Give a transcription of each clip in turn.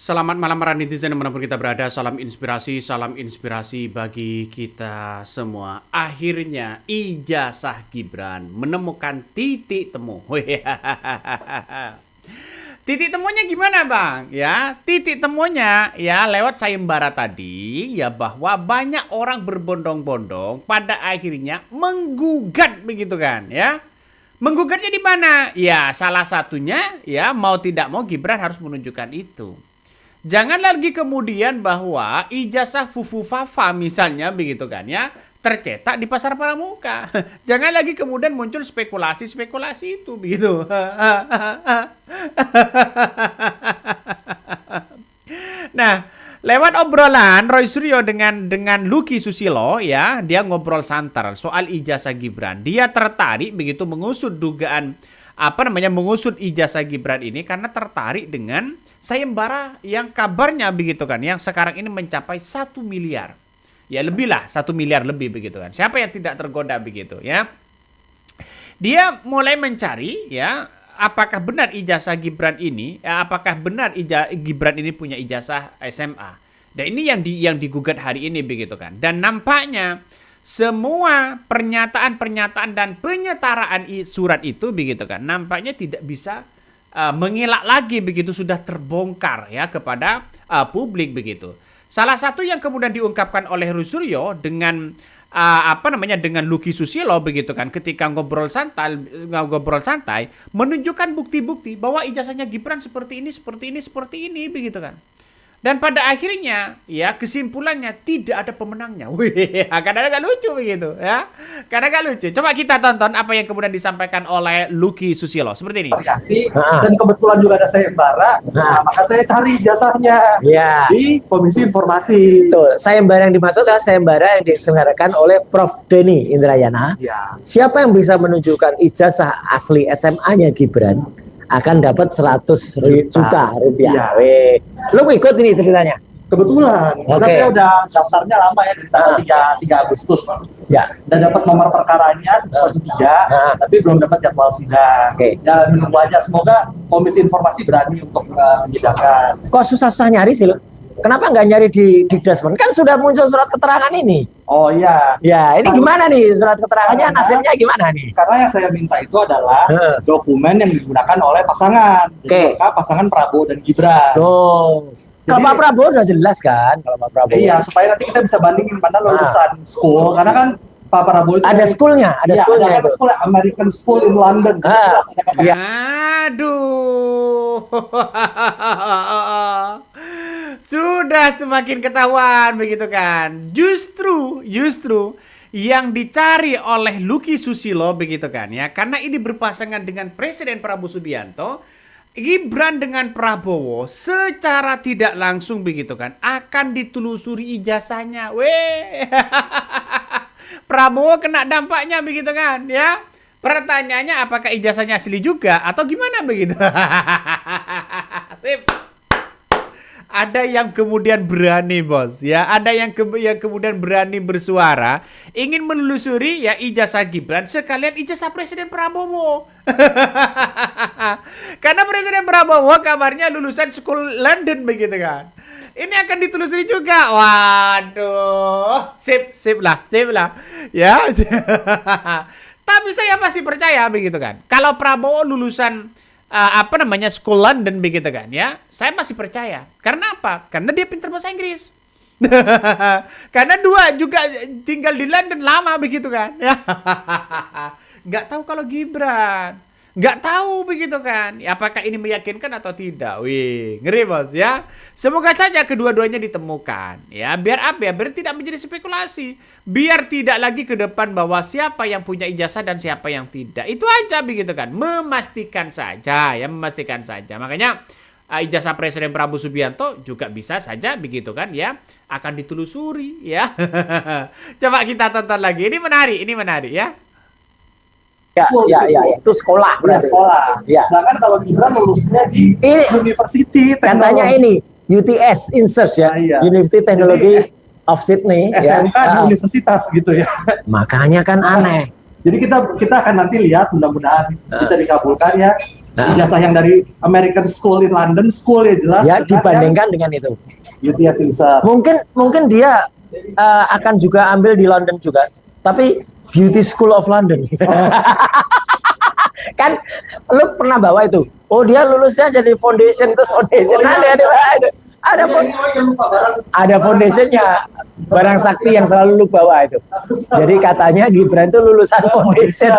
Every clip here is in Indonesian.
Selamat malam para netizen dimanapun kita berada. Salam inspirasi bagi kita semua. Akhirnya ijazah Gibran menemukan titik temu. Titik temunya gimana bang? Ya, titik temunya ya lewat sayembara tadi ya bahwa banyak orang berbondong-bondong pada akhirnya menggugat begitu kan ya. Menggugatnya di mana? Ya salah satunya ya mau tidak mau Gibran harus menunjukkan itu. Jangan lagi kemudian bahwa ijazah Fufu Fafa misalnya begitu kan ya tercetak di pasar pramuka. Jangan lagi kemudian muncul spekulasi-spekulasi itu begitu. Nah, lewat obrolan Roy Suryo dengan Lucky Susilo ya, dia ngobrol santar soal ijazah Gibran. Dia tertarik begitu mengusut dugaan mengusut ijazah Gibran ini karena tertarik dengan sayembara yang kabarnya begitu kan, yang sekarang ini mencapai 1 miliar. Ya lebih lah, 1 miliar lebih begitu kan. Siapa yang tidak tergoda begitu ya? Dia mulai mencari ya, apakah benar ijazah Gibran ini, apakah benar Gibran ini punya ijazah SMA. Dan ini yang digugat hari ini begitu kan. Dan nampaknya semua pernyataan-pernyataan dan penyetaraan surat itu begitu kan, nampaknya tidak bisa mengelak lagi begitu, sudah terbongkar ya kepada publik begitu. Salah satu yang kemudian diungkapkan oleh Roy Suryo dengan dengan Lucky Susilo begitu kan, ketika ngobrol santai menunjukkan bukti-bukti bahwa ijazahnya Gibran seperti ini begitu kan. Dan pada akhirnya ya kesimpulannya tidak ada pemenangnya. Wih, kadang agak lucu begitu ya. Kadang agak lucu. Coba kita tonton apa yang kemudian disampaikan oleh Lucky Susilo seperti ini. Dan kebetulan juga ada sayembara, maka saya cari jasanya di Komisi Informasi. Betul. Sayembara yang dimaksud adalah sayembara yang diselenggarakan oleh Prof. Denny Indrayana. Ya. Siapa yang bisa menunjukkan ijazah asli SMA-nya Gibran akan dapat 100 juta rupiah. Ya. Lu ikut ini ceritanya? Kebetulan, karena saya udah daftarnya lama ya, dari tanggal 3 Agustus. Ya. Dan dapat nomor perkaranya 113, tapi belum dapat jadwal sidang. Ya menunggu aja, semoga Komisi Informasi berani untuk menyidangkan. Kok susah-susah nyari sih lu? Kenapa nggak nyari di Dasmen? Kan sudah muncul surat keterangan ini. Oh iya. Ya, ini gimana nih surat keterangannya, nasibnya gimana nih? Karena yang saya minta itu adalah dokumen yang digunakan oleh pasangan. Jadi pasangan Prabowo dan Gibran. Oh. Kalau Pak Prabowo udah jelas kan? Kalau Pak Prabowo. Iya, supaya nanti kita bisa bandingin mana lulusan school. Karena kan Pak Prabowo itu ada schoolnya, ada schoolnya. Ada school, American School in London. Aduh. Sudah semakin ketahuan begitu kan. Justru yang dicari oleh Lucky Susilo begitu kan ya. Karena ini berpasangan dengan Presiden Prabowo Subianto, Gibran dengan Prabowo secara tidak langsung begitu kan akan ditelusuri ijazahnya. Weh. Prabowo kena dampaknya begitu kan ya. Pertanyaannya apakah ijazahnya asli juga atau gimana begitu. Sip. Ada yang kemudian berani bos ya, ada yang kemudian berani bersuara ingin menelusuri ya ijazah Gibran sekalian ijazah Presiden Prabowo. Karena Presiden Prabowo kabarnya lulusan School London begitu kan. Ini akan ditelusuri juga. Waduh, sip lah ya. Tapi saya masih percaya begitu kan. Kalau Prabowo lulusan School London begitu kan ya, saya masih percaya. Karena apa? Karena dia pintar bahasa Inggris. Karena dua juga tinggal di London lama begitu kan ya. Nggak tahu kalau Gibran, nggak tahu begitu kan ya, apakah ini meyakinkan atau tidak. Wih, ngeri bos ya. Semoga saja kedua-duanya ditemukan ya, biar biar tidak menjadi spekulasi, biar tidak lagi ke depan bahwa siapa yang punya ijazah dan siapa yang tidak. Itu aja begitu kan, memastikan saja. Makanya ijazah Presiden Prabowo Subianto juga bisa saja begitu kan ya, akan ditelusuri ya. Coba kita tonton lagi, ini menarik ya. Ya, itu sekolah. Sekolah. Ya. Sedangkan kalau Gibran lulusnya di University katanya ini UTS Insearch ya, University Technology of Sydney. SMK di universitas gitu ya. Makanya kan aneh. Jadi kita akan nanti lihat, mudah-mudahan bisa dikabulkan ya. ijazah yang dari American School in London, school ya jelas. Ya, dibandingkan dengan itu. UTS Inser. Mungkin dia akan juga ambil di London juga, tapi Beauty School of London. Kan lu pernah bawa itu? Oh, dia lulusnya jadi foundation, terus foundation ada foundationnya, barang sakti yang selalu lu bawa itu. Jadi katanya Gibran itu lulusan foundation.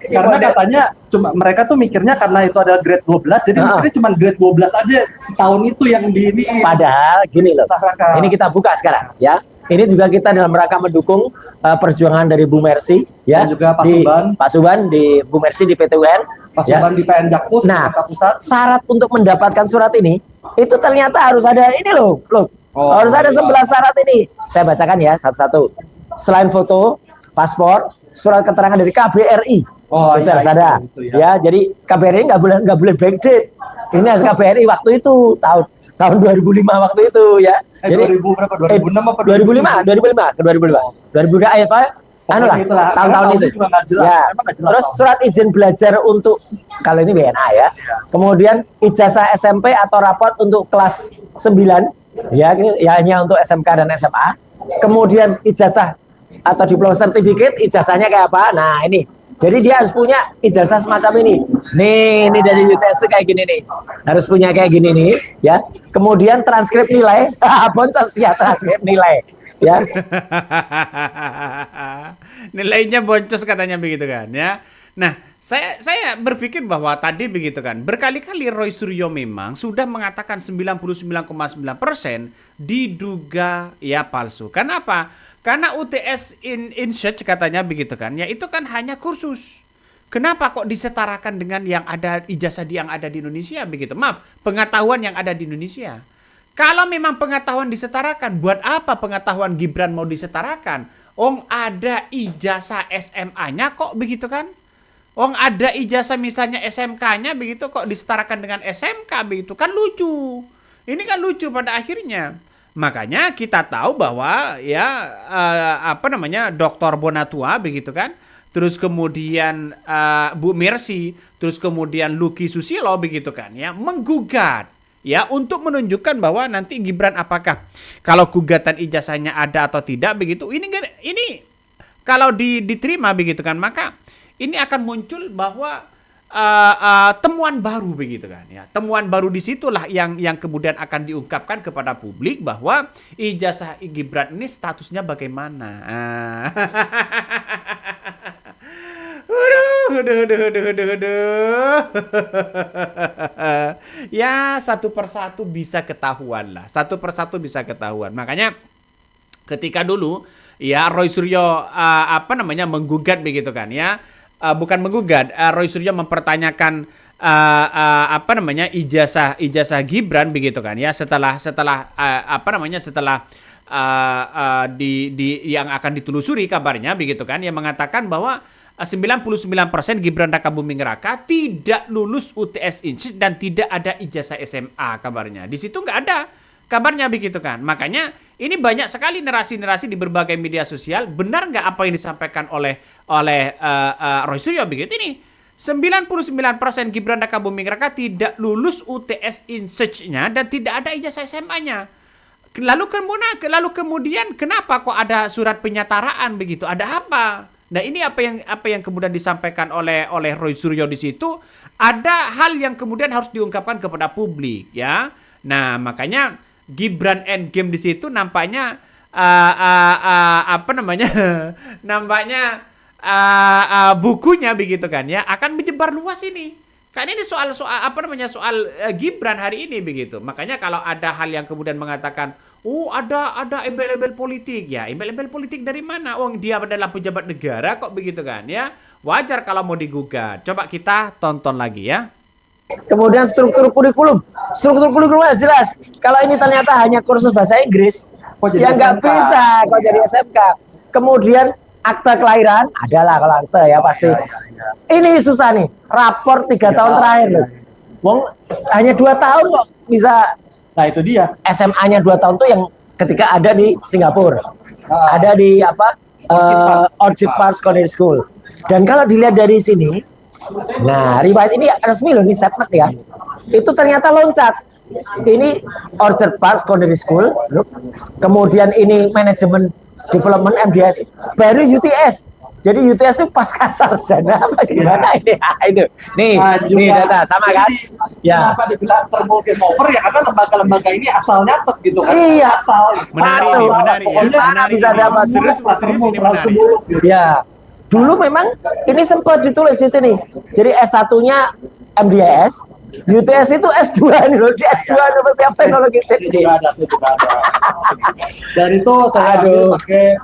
Karena katanya cuma mereka tuh mikirnya karena itu adalah grade 12, jadi mikirnya cuma grade 12 aja setahun itu yang di ini. Padahal gini loh, ini kita buka sekarang ya. Ini juga kita dalam rangka mendukung perjuangan dari Bu Mercy ya. Dan juga Pak Suban di Bu Mercy di PT UN. Pak Suban di PN Jakpus, nah, Jakarta Pusat. Syarat untuk mendapatkan surat ini itu ternyata harus ada ini loh. Harus ada 11 syarat ini. Saya bacakan ya satu-satu. Selain foto, paspor, surat keterangan dari KBRI. Itu harus ada. Ya, jadi KBRI nggak boleh backdate. Ini harus KBRI waktu itu tahun 2005 waktu itu ya. Jadi 2000 berapa? 2006 apa? 2005. Anu lah, tahun-tahun itu. Ya. Terus surat izin belajar untuk kalau ini WNA ya. Kemudian ijazah SMP atau rapot untuk kelas 9 ya, hanya untuk SMK dan SMA. Kemudian ijazah atau diploma certificate, ijazahnya kayak apa? Nah, ini. Jadi dia harus punya ijazah semacam ini. Nih, ini dari UTS itu kayak gini nih. Harus punya kayak gini nih, ya. Kemudian transkrip nilai, boncos ya transkrip nilai. Ya. Nilainya boncos katanya begitu kan ya. Nah, saya berpikir bahwa tadi begitu kan. Berkali-kali Roy Suryo memang sudah mengatakan 99,9% diduga ya palsu. Kenapa? Karena UTS in search katanya begitu kan. Ya itu kan hanya kursus. Kenapa kok disetarakan dengan yang ada ijazah yang ada di Indonesia begitu? Maaf, pengetahuan yang ada di Indonesia. Kalau memang pengetahuan disetarakan, buat apa pengetahuan Gibran mau disetarakan? Ada ijazah SMA-nya kok begitu kan? Ada ijazah misalnya SMK-nya begitu kok disetarakan dengan SMK begitu kan lucu. Ini kan lucu pada akhirnya. Makanya kita tahu bahwa ya Dr. Bonatua begitu kan? Terus kemudian Bu Mercy, terus kemudian Lucky Susilo begitu kan ya, menggugat. Ya, untuk menunjukkan bahwa nanti Gibran apakah kalau gugatan ijazahnya ada atau tidak begitu. Ini kalau diterima begitu kan, maka ini akan muncul bahwa temuan baru begitu kan ya. Temuan baru disitulah yang kemudian akan diungkapkan kepada publik bahwa ijazah Gibran ini statusnya bagaimana. Aduh. Ya, satu persatu bisa ketahuan lah. Satu persatu bisa ketahuan. Makanya ketika dulu ya Roy Suryo menggugat begitu kan ya. Bukan menggugat, Roy Suryo mempertanyakan ijazah Gibran begitu kan ya. Setelah yang akan ditelusuri kabarnya begitu kan, yang mengatakan bahwa 99% Gibran Rakabuming Raka tidak lulus UTS Insis dan tidak ada ijazah SMA kabarnya. Di situ nggak ada kabarnya begitu kan. Makanya ini banyak sekali narasi-narasi di berbagai media sosial. Benar nggak apa yang disampaikan oleh Roy Suryo begitu ini? 99% Gibran Rakabuming Raka tidak lulus UTS Insis-nya dan tidak ada ijazah SMA-nya. Lalu kemudian kenapa kok ada surat penyataraan begitu? Ada apa? Nah, ini apa yang kemudian disampaikan oleh Roy Suryo di situ, ada hal yang kemudian harus diungkapkan kepada publik ya. Nah, makanya Gibran Endgame di situ nampaknya bukunya begitu kan ya akan menyebar luas ini. Kan ini soal Gibran hari ini begitu. Makanya kalau ada hal yang kemudian mengatakan ada embel-embel politik. Ya, embel-embel politik dari mana? Dia adalah pejabat negara kok begitu kan ya. Wajar kalau mau digugat. Coba kita tonton lagi ya. Kemudian struktur kurikulum jelas. Kalau ini ternyata hanya kursus bahasa Inggris, ya nggak bisa kok jadi SMK. Kemudian akte kelahiran adalah kalau akte ya pasti. Ini susah nih. Rapor 3 tahun terakhir loh. Hanya 2 tahun kok bisa. Nah itu dia. SMA-nya 2 tahun tuh yang ketika ada di Singapura, ada di Orchid Park Secondary School. Dan kalau dilihat dari sini, Nah, riwayat ini resmi loh, ini setnek ya. Itu ternyata loncat. Ini Orchard Park Secondary School, loh. Kemudian ini manajemen development MDS, baru UTS. Jadi UTS itu pasca sarjana apa gimana ini? Itu. Nih, nih data sama kan? Ya. Kenapa dibilang thermal game over ya karena lembaga-lembaga ini asal nyatet gitu kan. Iya. Asal. Menarik, menarik. Pokoknya bisa dapat serius ini menarik. Ya. Dulu memang ini sempat ditulis di sini. Jadi S1-nya MDS, UTS itu S2 nih loh, di S2 University of Technology Sydney. Ada. Dan itu saya ambil pakai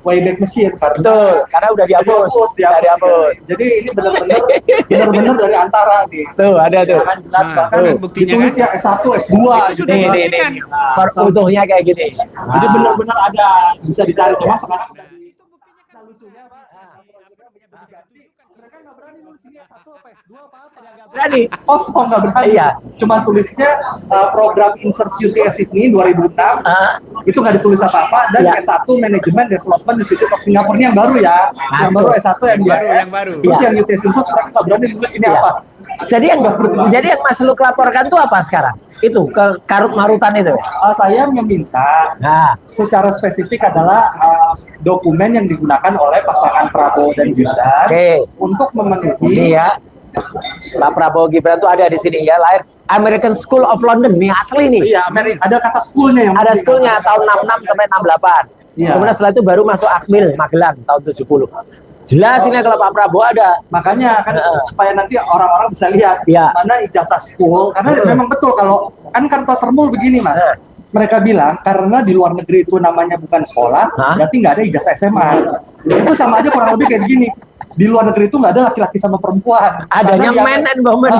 Wayback Machine karena Betul, karena udah dihapus. Jadi ini benar-benar dari antara nih. Tuh, ada tuh. Akan jelas bahkan buktinya ditulis kan? ya S1, S2 gitu. Nih. Utuhnya kayak gini. Jadi benar-benar ada bisa dicari cuma sekarang udah lucunya Pak. Mereka nggak berani nulis ini S1 apa S2 apa-apa. Berani. Kosong nggak berani. Iya. Cuma tulisnya program Insert UTS Sydney 2006. Itu nggak ditulis apa-apa dan Iya. S1 Management Development Institute of Singapore yang baru ya. Yang baru S1 MDS. yang baru. Terus Iya. yang UTS Insert mereka nggak berani nulis ini Iya. apa. Jadi yang Mas Luk laporkan tuh apa sekarang? Itu ke karut-marutan itu. Saya meminta Nah, secara spesifik adalah dokumen yang digunakan oleh pasangan Prabowo dan Gibran Oke. untuk memenuhi ini ya. Pak Prabowo Gibran tuh ada di sini ya, lahir American School of London nih, asli nih. Iya, ada kata schoolnya yang Ada penting. schoolnya tahun 66 sampai 68. Iya. Kemudian setelah itu baru masuk Akmil Magelang tahun 70. Jelas ini kalau Pak Prabowo ada. Makanya kan supaya nanti orang-orang bisa lihat Iya. mana ijazah school karena memang betul kalau kan kartu termul begini Mas. Mereka bilang karena di luar negeri itu namanya bukan sekolah, berarti nggak ada ijazah SMA. Itu sama aja kurang lebih kayak begini. Di luar negeri itu nggak ada laki-laki sama perempuan. Adanya Karena man and woman.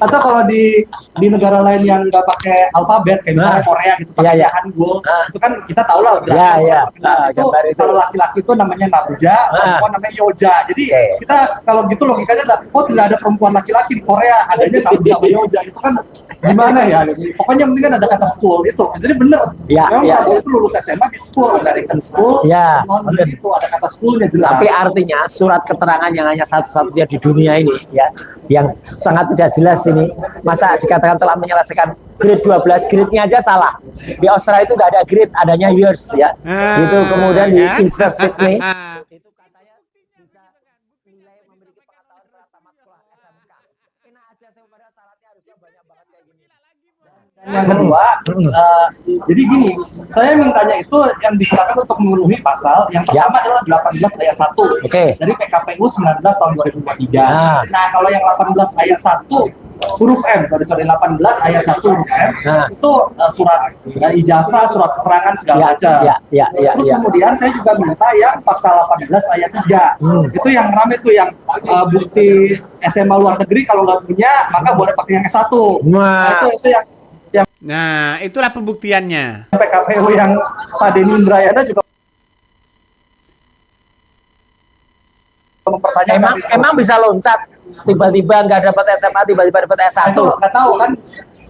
Atau kalau di negara lain yang nggak pakai alfabet kayak misalnya Korea gitu pakai Iya. Hangul, itu kan kita tahu lah Iya. itu Gambar itu. kalau laki-laki itu namanya Nabja, perempuan namanya Yoja. Jadi kita kalau gitu logikanya ada, oh tidak ada perempuan laki-laki di Korea, adanya Nabja sama Yoja. Itu kan gimana ya? Pokoknya yang penting kan ada kata school itu. Jadi bener. Iya, Memang iya. Prabowo itu lulus SMA di school, American School. Iya, London itu ada kata schoolnya jelas. Tapi artinya surat keterangan yang hanya satu-satunya di dunia ini ya, yang sangat tidak jelas ini, masa dikatakan telah menyelesaikan grade 12, grade-nya aja salah. Di Australia itu nggak ada grade, adanya years ya. Gitu kemudian di Insert Sydney itu katanya bisa nilai memiliki pengetahuan secara tamat sekolah SMK. Enak aja saya pada syaratnya harusnya banyak banget kayak gini. Yang kedua, jadi gini, saya mintanya itu yang digunakan untuk memenuhi pasal yang pertama adalah 18 ayat 1 Oke. dari PKPU 19 tahun 2023. Nah. Nah, kalau yang 18 ayat 1 huruf M, sorry 18 ayat 1 huruf M, Nah. itu surat ijazah, surat keterangan segala macam. Ya. Terus kemudian saya juga minta yang pasal 18 ayat 3. Itu yang rame tuh yang bukti SMA luar negeri kalau nggak punya maka boleh pakai yang S1. Nah, itu yang Nah, itulah pembuktiannya. PKPU yang Pak Denny Indrayana juga mempertanyakan. Emang bisa loncat tiba-tiba nggak dapat SMA, tiba-tiba dapat S1. Itu nggak tahu kan?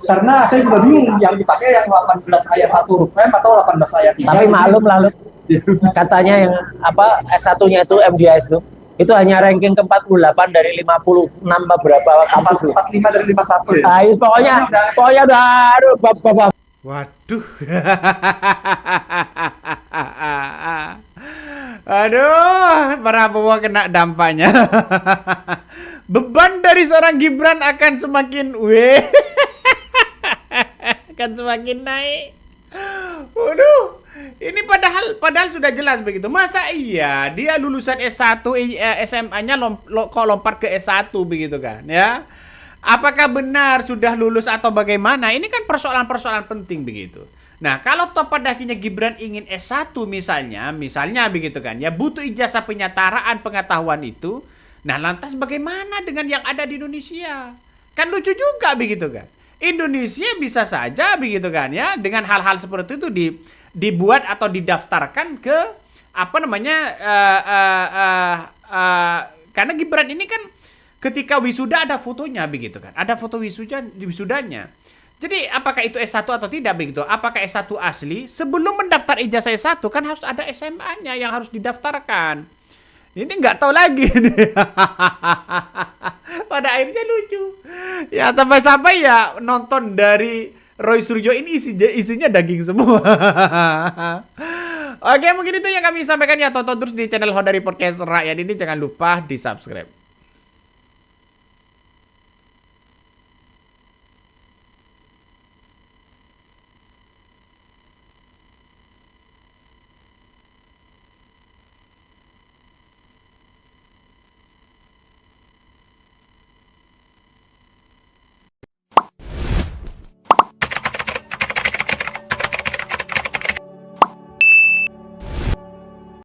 Karena saya juga bingung yang dipakai yang 18 ayat 1 huruf M atau 18 ayat 3. Tapi maklum lalu katanya yang apa S1-nya itu MDS itu hanya ranking ke-48 dari 56 beberapa kampus loh. 45 dari 51 ya. Ayo, pokoknya udah aduh bapak. Waduh. Aduh, Prabowo kena dampaknya. Beban dari seorang Gibran akan semakin akan semakin naik. Waduh. Ini padahal sudah jelas begitu. Masa iya dia lulusan S1 SMA-nya kok lompat ke S1 begitu kan, ya? Apakah benar sudah lulus atau bagaimana? Ini kan persoalan-persoalan penting begitu. Nah, kalau toh pada akhirnya Gibran ingin S1 misalnya begitu kan, ya butuh ijazah penyataraan pengetahuan itu. Nah, lantas bagaimana dengan yang ada di Indonesia? Kan lucu juga begitu kan. Indonesia bisa saja begitu kan ya, dengan hal-hal seperti itu dibuat atau didaftarkan ke apa namanya karena Gibran ini kan ketika wisuda ada fotonya begitu kan, ada foto wisudanya. Jadi apakah itu S1 atau tidak begitu? Apakah S1 asli? Sebelum mendaftar ijazah S1 kan harus ada SMA-nya yang harus didaftarkan. Ini nggak tahu lagi nih. Pada akhirnya lucu. Ya sampai-sampai ya nonton dari Roy Suryo ini isinya daging semua. Oke, mungkin itu yang kami sampaikan ya. Tonton terus di channel Hodari Podcast Rakyat ini. Jangan lupa di subscribe.